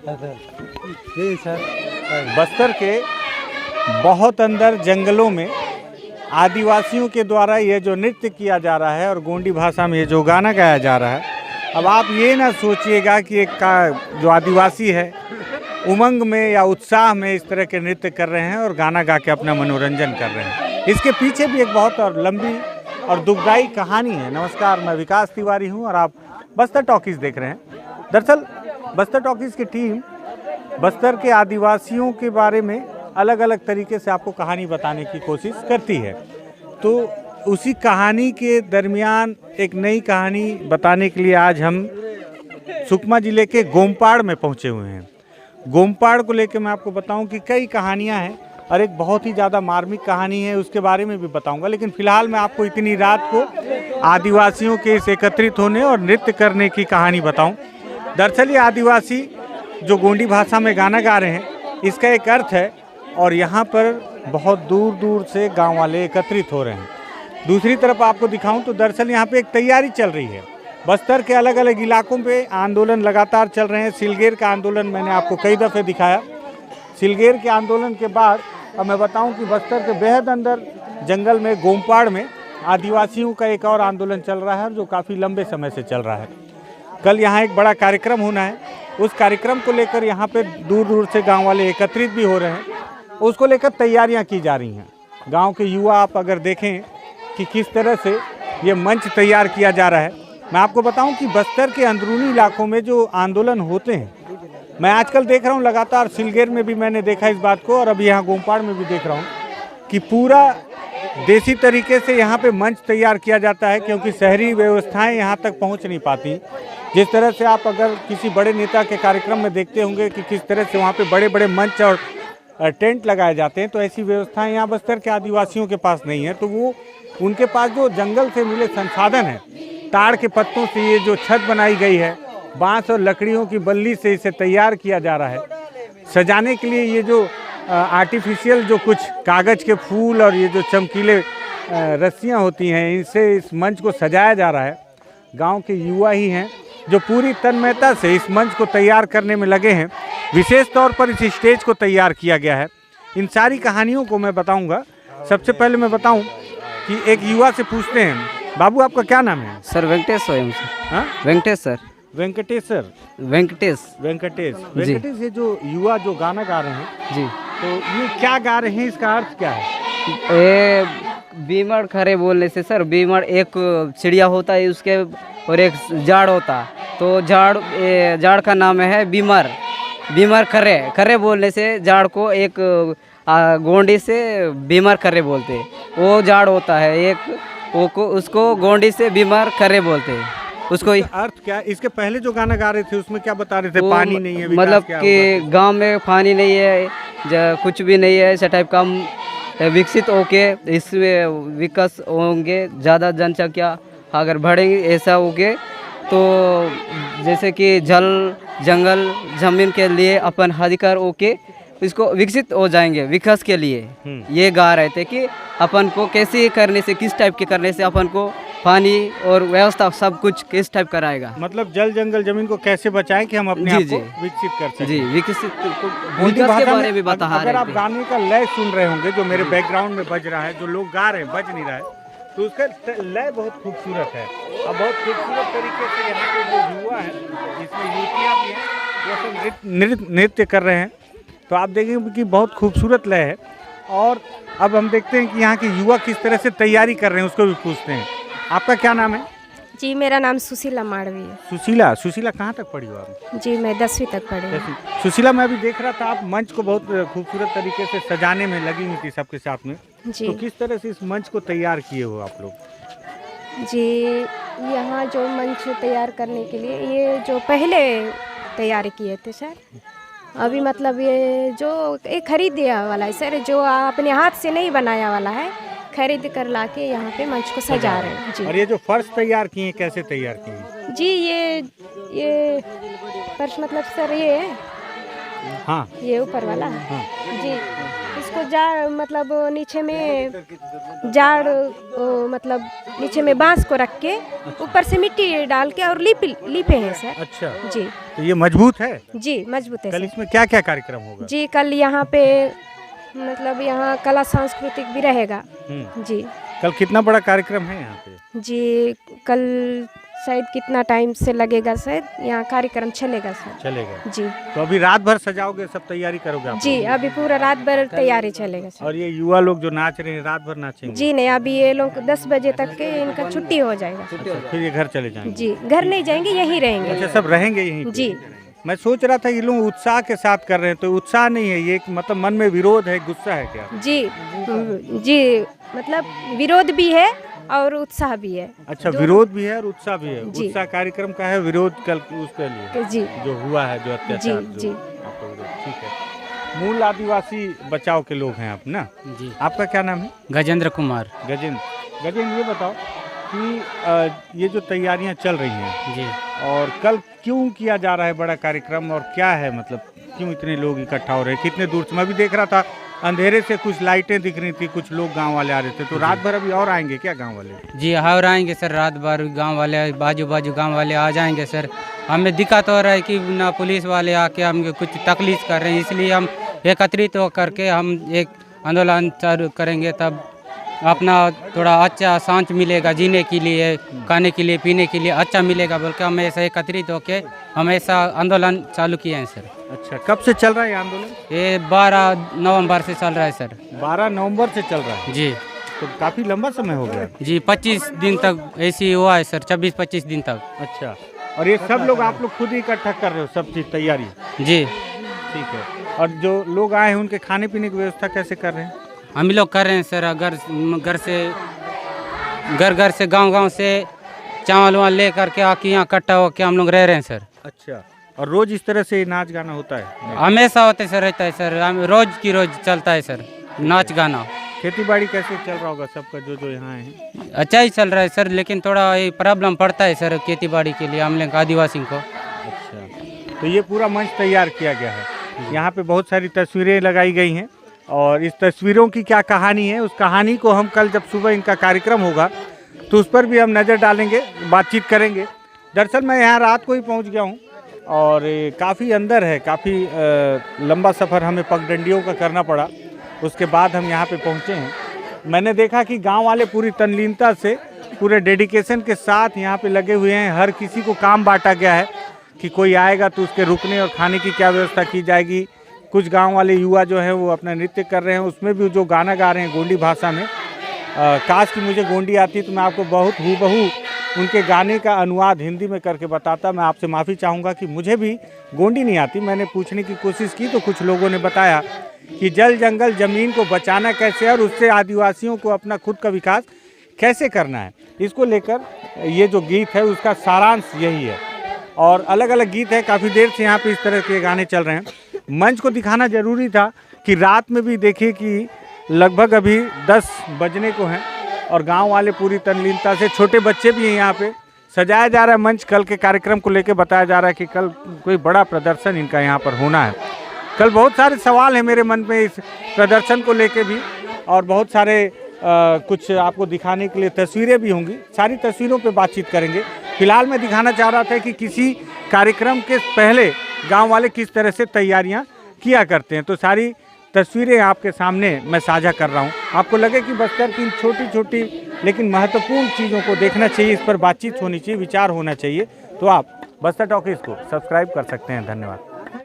जी sir, Bastar के बहुत अंदर जंगलों में आदिवासियों के द्वारा ये जो नृत्य किया जा रहा है और गोंडी भाषा में ये जो गाना गाया जा रहा है, अब आप ये ना सोचिएगा कि एक का जो आदिवासी है उमंग में या उत्साह में इस तरह के नृत्य कर रहे हैं और गाना गा के अपना मनोरंजन कर रहे हैं। इसके पीछे भी एक बहुत और लंबी और दुखदाई कहानी है। नमस्कार, मैं विकास तिवारी हूं और आप बस्तर टॉकीज़ देख रहे हैं। दरअसल बस्तर टॉकीज़ की टीम बस्तर के आदिवासियों के बारे में अलग अलग तरीके से आपको कहानी बताने की कोशिश करती है। तो उसी कहानी के दरमियान एक नई कहानी बताने के लिए आज हम सुकमा ज़िले के गोमपाड़ में पहुंचे हुए हैं। गोमपाड़ को लेकर मैं आपको बताऊं कि कई कहानियां हैं और एक बहुत ही ज़्यादा मार्मिक कहानी है, उसके बारे में भी बताऊंगा। लेकिन फ़िलहाल मैं आपको इतनी रात को आदिवासियों के इस एकत्रित होने और नृत्य करने की कहानी बताऊं। दरअसल ये आदिवासी जो गोंडी भाषा में गाना गा रहे हैं, इसका एक अर्थ है और यहाँ पर बहुत दूर दूर से गाँव वाले एकत्रित हो रहे हैं। दूसरी तरफ आपको दिखाऊं तो दरअसल यहाँ पे एक तैयारी चल रही है। बस्तर के अलग अलग इलाकों पे आंदोलन लगातार चल रहे हैं। सिलगेर का आंदोलन मैंने आपको कई दफ़े दिखाया। सिलगेर के आंदोलन के बाद अब मैं बताऊं कि बस्तर के बेहद अंदर जंगल में गोमपाड़ में आदिवासियों का एक और आंदोलन चल रहा है जो काफ़ी लंबे समय से चल रहा है। कल यहाँ एक बड़ा कार्यक्रम होना है, उस कार्यक्रम को लेकर यहाँ पे दूर दूर से गाँव वाले एकत्रित भी हो रहे हैं। उसको लेकर तैयारियाँ की जा रही हैं। गाँव के युवा आप अगर देखें कि किस तरह से ये मंच तैयार किया जा रहा है। मैं आपको बताऊं कि बस्तर के अंदरूनी इलाकों में जो आंदोलन होते हैं, मैं आजकल देख रहा हूं लगातार, सिलगेर में भी मैंने देखा इस बात को और अभी यहाँ गोमपाड़ में भी देख रहा हूं कि पूरा देसी तरीके से यहाँ पे मंच तैयार किया जाता है, क्योंकि शहरी व्यवस्थाएं यहाँ तक पहुँच नहीं पाती। जिस तरह से आप अगर किसी बड़े नेता के कार्यक्रम में देखते होंगे कि किस तरह से वहाँ पे बड़े बड़े मंच और टेंट लगाए जाते हैं, तो ऐसी व्यवस्थाएं यहाँ बस्तर के आदिवासियों के पास नहीं है। तो वो उनके पास जो जंगल से मिले संसाधन है, ताड़ के पत्तों से ये जो छत बनाई गई है, बांस और लकड़ियों की बल्ली से इसे तैयार किया जा रहा है। सजाने के लिए ये जो आर्टिफिशियल जो कुछ कागज़ के फूल और ये जो चमकीले रस्सियाँ होती हैं, इनसे इस मंच को सजाया जा रहा है। गांव के युवा ही हैं जो पूरी तन्मयता से इस मंच को तैयार करने में लगे हैं। विशेष तौर पर इस स्टेज को तैयार किया गया है। इन सारी कहानियों को मैं बताऊँगा। सबसे पहले मैं बताऊँ कि एक युवा से पूछते हैं, बाबू आपका क्या नाम है? सर वेंकटेश स्वयं सर। हाँ, वेंकटेश सर। वेंकटेश सर। वेंकटेश वेंकटेश वेंकटेश ये जो युवा जो गाना गा रहे हैं जी, तो ये क्या गा रहे हैं, इसका अर्थ क्या है? ये बीमड़ खरे बोलने से सर, बीमड़ एक चिड़िया होता है उसके और एक झाड़ होता, तो झाड़ का नाम है बीमर। बीमर खरे खरे बोलने से झाड़ को एक गोंडी से बीमर खरे बोलते, वो झाड़ होता है एक, वो को उसको गोंडी से बीमर खरे बोलते हैं। उसको अर्थ क्या है? इसके पहले जो गाना गा रहे थे उसमें क्या बता रहे थे? पानी नहीं है, मतलब कि गांव में पानी नहीं है, कुछ भी नहीं है, ऐसा टाइप का विकसित होके इसमें विकास होंगे, ज़्यादा जनसंख्या अगर बढ़ेंगे ऐसा होगे तो जैसे कि जल जंगल ज़मीन के लिए अपन अधिकार होके इसको विकसित हो जाएंगे विकास के लिए। ये गा रहे थे कि अपन को कैसे करने से, किस टाइप के करने से अपन को पानी और व्यवस्था सब कुछ किस टाइप कराएगा। मतलब जल जंगल जमीन को कैसे बचाएं कि हम अपने आप को विकसित कर सकें। जी, विकसित विकास के बारे में बता रहे थे। अगर आप गाने का लय सुन रहे होंगे जो मेरे बैकग्राउंड में बज रहा है, जो लोग गा रहे हैं बज नहीं रहा है, तो उसका लय बहुत खूबसूरत है और बहुत खूबसूरत तरीके से यहाँ के जो युवा है, जिसमें युवतियाँ भी हैं, वो सब नृत्य कर रहे हैं। तो आप देखेंगे कि बहुत खूबसूरत लय है। और अब हम देखते हैं कि यहाँ के युवा किस तरह से तैयारी कर रहे हैं, उसको भी पूछते हैं। आपका क्या नाम है? जी, मेरा नाम सुशीला माड़वी है। सुशीला कहाँ तक पढ़ी हो आप? जी, मैं 10वीं तक पढ़ी हूँ। सुशीला, मैं अभी देख रहा था आप मंच को बहुत खूबसूरत तरीके से सजाने में लगी हुई थी सबके साथ में। जी। तो किस तरह से इस मंच को तैयार किए हो आप लोग? जी, यहाँ जो मंच तैयार करने के लिए ये जो पहले तैयार किए थे सर, अभी मतलब ये जो एक खरीदिया वाला है सर, जो अपने हाथ से नहीं बनाया वाला है, खरीद कर लाके यहाँ पे मंच को सजा रहे हैं। जी। और ये जो फर्श तैयार किए कैसे तैयार किए? जी, ये फर्श मतलब सर ये है, हाँ, ये ऊपर वाला है। हाँ। जी, इसको जाड़ मतलब नीचे में जाड़ मतलब नीचे में बांस को रख के ऊपर से मिट्टी डाल के और लीपे हैं सर। अच्छा। जी। तो ये मजबूत है? जी मजबूत है कल सर। इसमें क्या क्या कार्यक्रम होगा? जी कल यहाँ पे मतलब यहाँ कला सांस्कृतिक भी रहेगा। जी कल कितना बड़ा कार्यक्रम है यहाँ पे? जी कल शायद कितना टाइम से लगेगा, शायद यहाँ कार्यक्रम चलेगा सर। चलेगा। जी तो अभी रात भर सजाओगे, सब तैयारी करोगे आप जी लोग? अभी पूरा रात भर तैयारी चलेगा सर। और ये युवा लोग जो नाच रहे हैं रात भर नाचेंगे? जी नहीं, अभी ये लोग 10 बजे तक के इनका छुट्टी हो जाएगा। अच्छा, फिर ये घर चले जाएंगे? जी घर नहीं जाएंगे, यहीं रहेंगे। अच्छा, सब रहेंगे यहीं पे? जी मैं सोच रहा था ये लोग उत्साह के साथ कर रहे हैं, तो उत्साह नहीं है ये, मतलब मन में विरोध है, गुस्सा है क्या? जी मतलब विरोध भी है और उत्साह भी है। अच्छा, विरोध भी है और उत्साह भी है। जी। उत्साह कार्यक्रम का है, विरोध कल उसके लिए जी जो हुआ है, जो अत्याचार जी, जो जी। आपका विरोध। ठीक है। मूल आदिवासी बचाव के लोग हैं आप ना? जी आपका क्या नाम है? गजेंद्र कुमार। गजेंद्र, ये बताओ कि ये जो तैयारियां चल रही हैं जी और कल क्यों किया जा रहा है बड़ा कार्यक्रम, और क्या है मतलब क्यों इतने लोग इकट्ठा हो रहे हैं, कितने दूर से? मैं भी देख रहा था अंधेरे से कुछ लाइटें दिख रही थी, कुछ लोग गांव वाले आ रहे थे, तो रात भर अभी और आएंगे क्या गांव वाले? जी और आएंगे सर, रात भर गांव वाले बाजू बाजू गांव वाले आ जाएंगे सर। हमें दिक्कत हो रहा है कि ना पुलिस वाले आके हमें कुछ तकलीफ कर रहे हैं, इसलिए हम एकत्रित होकर के हम एक आंदोलन चालू करेंगे, तब अपना थोड़ा अच्छा सांस मिलेगा, जीने के लिए, खाने के लिए, पीने के लिए अच्छा मिलेगा, बल्कि हम ऐसा एकत्रित होके हम ऐसा आंदोलन चालू किए हैं सर। अच्छा, कब से चल रहा है ये आंदोलन? ये 12 नवंबर से चल रहा है सर। 12 नवंबर से चल रहा है, जी तो काफी लंबा समय हो गया। जी 25 दिन तक ऐसी हुआ है सर, 24-25 दिन तक। अच्छा, और ये सब लोग आप लोग खुद ही इकट्ठा कर रहे हो सब चीज तैयारी? जी ठीक है। और जो लोग आए हैं उनके खाने पीने की व्यवस्था कैसे कर रहे हैं? हम लोग कर रहे हैं सर, घर से गांव से चावल वावल ले करके आके यहाँ इकट्ठा होके हम लोग रह रहे हैं सर। अच्छा, और रोज इस तरह से नाच गाना होता है? हमेशा होते सर, रहता है सर, रोज की रोज चलता है सर नाच गाना। खेती बाड़ी कैसे चल रहा होगा सबका जो यहाँ है? अच्छा ही चल रहा है सर, लेकिन थोड़ा ये प्रॉब्लम पड़ता है सर खेती बाड़ी के लिए हम लोग आदिवासी को। अच्छा, तो ये पूरा मंच तैयार किया गया है, यहाँ पे बहुत सारी तस्वीरें लगाई गई हैं, और इस तस्वीरों की क्या कहानी है, उस कहानी को हम कल जब सुबह इनका कार्यक्रम होगा तो उस पर भी हम नज़र डालेंगे, बातचीत करेंगे। दरअसल मैं यहाँ रात को ही पहुँच गया हूँ और काफ़ी अंदर है, काफ़ी लंबा सफ़र हमें पगडंडियों का करना पड़ा, उसके बाद हम यहाँ पे पहुँचे हैं। मैंने देखा कि गांव वाले पूरी तल्लीनता से, पूरे डेडिकेशन के साथ यहाँ पे लगे हुए हैं। हर किसी को काम बांटा गया है कि कोई आएगा तो उसके रुकने और खाने की क्या व्यवस्था की जाएगी। कुछ गांव वाले युवा जो हैं वो अपना नृत्य कर रहे हैं, उसमें भी जो गाना गा रहे हैं गोंडी भाषा में। काश कि मुझे गोंडी आती तो मैं आपको बहुत हूबहू उनके गाने का अनुवाद हिंदी में करके बताता। मैं आपसे माफ़ी चाहूँगा कि मुझे भी गोंडी नहीं आती। मैंने पूछने की कोशिश की तो कुछ लोगों ने बताया कि जल जंगल ज़मीन को बचाना कैसे और उससे आदिवासियों को अपना खुद का विकास कैसे करना है, इसको लेकर ये जो गीत है उसका सारांश यही है। और अलग अलग गीत है, काफ़ी देर से यहाँ पे इस तरह के गाने चल रहे हैं। मंच को दिखाना ज़रूरी था कि रात में भी देखिए कि लगभग अभी 10 बजने को हैं और गांव वाले पूरी तल्लीनता से, छोटे बच्चे भी हैं यहाँ पे। सजाया जा रहा है मंच, कल के कार्यक्रम को लेकर बताया जा रहा है कि कल कोई बड़ा प्रदर्शन इनका यहाँ पर होना है। कल बहुत सारे सवाल हैं मेरे मन में इस प्रदर्शन को लेके भी, और बहुत सारे कुछ आपको दिखाने के लिए तस्वीरें भी होंगी। सारी तस्वीरों पे बातचीत करेंगे। फिलहाल मैं दिखाना चाह रहा था कि किसी कार्यक्रम के पहले गांव वाले किस तरह से तैयारियां किया करते हैं, तो सारी तस्वीरें आपके सामने मैं साझा कर रहा हूं। आपको लगे कि बस्तर की छोटी छोटी लेकिन महत्वपूर्ण चीज़ों को देखना चाहिए, इस पर बातचीत होनी चाहिए, विचार होना चाहिए, तो आप बस्तर टॉकीज को सब्सक्राइब कर सकते हैं। धन्यवाद।